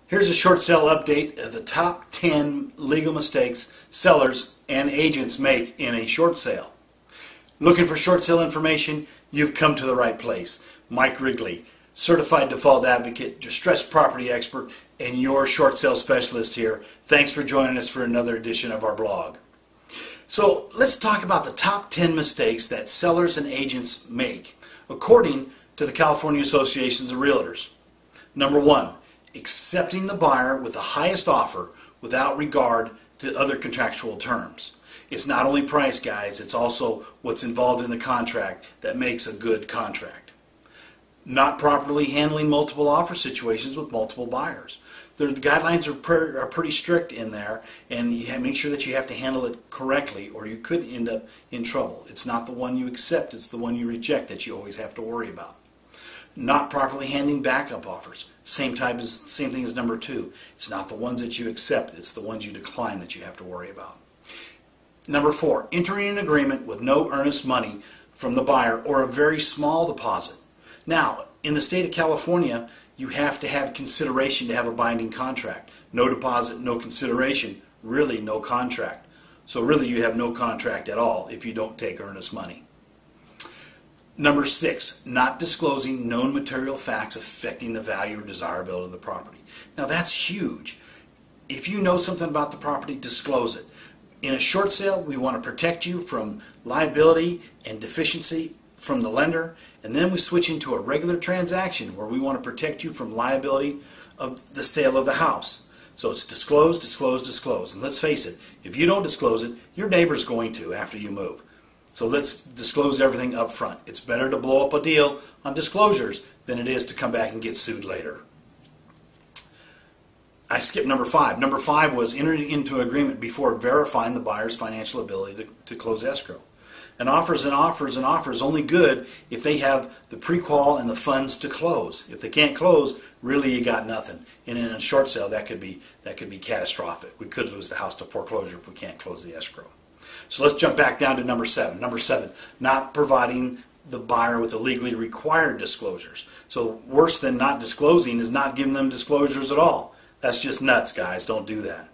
Here's a short sale update of the top 10 legal mistakes sellers and agents make in a short sale. Looking for short sale information? You've come to the right place. Mike Rigley, Certified Default Advocate, distressed property expert, and your short sale specialist here. Thanks for joining us for another edition of our blog. So let's talk about the top 10 mistakes that sellers and agents make, according to the California Association of Realtors. Number 1. Accepting the buyer with the highest offer without regard to other contractual terms. It's not only price, guys, it's also what's involved in the contract that makes a good contract. Not properly handling multiple offer situations with multiple buyers. The guidelines are pretty strict in there, and you make sure that you have to handle it correctly or you could end up in trouble. It's not the one you accept, it's the one you reject that you always have to worry about. Not properly handling backup offers. Same thing as number 2. It's not the ones that you accept, it's the ones you decline that you have to worry about. Number 4, entering an agreement with no earnest money from the buyer or a very small deposit. Now, in the state of California, you have to have consideration to have a binding contract. No deposit, no consideration, really no contract. So really you have no contract at all if you don't take earnest money. Number 6, not disclosing known material facts affecting the value or desirability of the property. Now that's huge. If you know something about the property, disclose it. In a short sale, we want to protect you from liability and deficiency from the lender, and then we switch into a regular transaction where we want to protect you from liability of the sale of the house. So it's disclose, disclose, disclose. And let's face it, if you don't disclose it, your neighbor's going to after you move. So let's disclose everything up front. It's better to blow up a deal on disclosures than it is to come back and get sued later. I skipped number 5. Number 5 was entering into an agreement before verifying the buyer's financial ability to close escrow. An offer is an offer is an offer is only good if they have the pre-qual and the funds to close. If they can't close, really you got nothing. And in a short sale, that could be catastrophic. We could lose the house to foreclosure if we can't close the escrow. So let's jump back down to number 7. Number 7, not providing the buyer with the legally required disclosures. So worse than not disclosing is not giving them disclosures at all. That's just nuts, guys. Don't do that.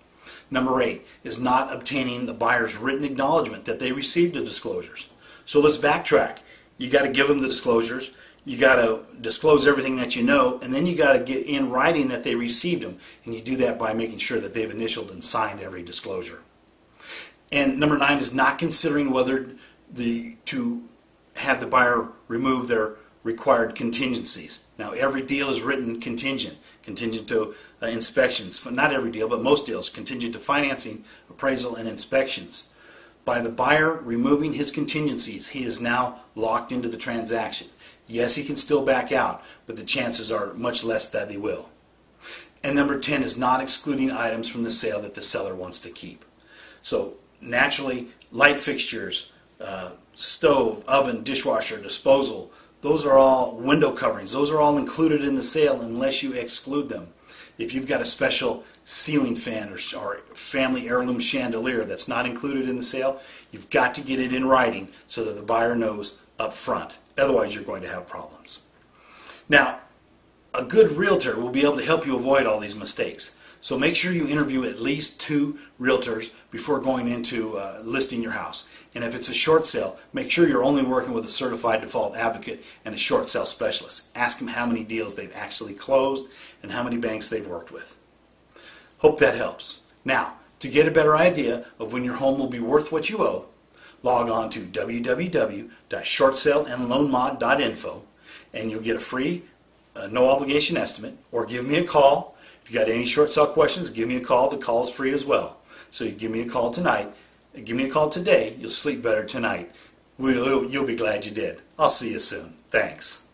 Number 8 is not obtaining the buyer's written acknowledgement that they received the disclosures. So let's backtrack. You got to give them the disclosures. You got to disclose everything that you know, and then you got to get in writing that they received them. And you do that by making sure that they've initialed and signed every disclosure. And number 9 is not considering whether to have the buyer remove their required contingencies. Now, every deal is written contingent to inspections. Not every deal, but most deals, contingent to financing, appraisal, and inspections. By the buyer removing his contingencies, he is now locked into the transaction. Yes, he can still back out, but the chances are much less that he will. And number 10 is not excluding items from the sale that the seller wants to keep. So naturally, light fixtures, stove, oven, dishwasher, disposal, those are all window coverings. Those are all included in the sale unless you exclude them. If you've got a special ceiling fan or family heirloom chandelier that's not included in the sale, you've got to get it in writing so that the buyer knows up front. Otherwise, you're going to have problems. Now, a good realtor will be able to help you avoid all these mistakes. So make sure you interview at least 2 realtors before going into listing your house. And if it's a short sale, make sure you're only working with a certified default advocate and a short sale specialist. Ask them how many deals they've actually closed and how many banks they've worked with. Hope that helps. Now, to get a better idea of when your home will be worth what you owe, log on to www.shortsaleandloanmod.info and you'll get a free no obligation estimate, or give me a call. If you got any short sale questions, give me a call. The call is free as well. So you give me a call tonight. Give me a call today. You'll sleep better tonight. You'll be glad you did. I'll see you soon. Thanks.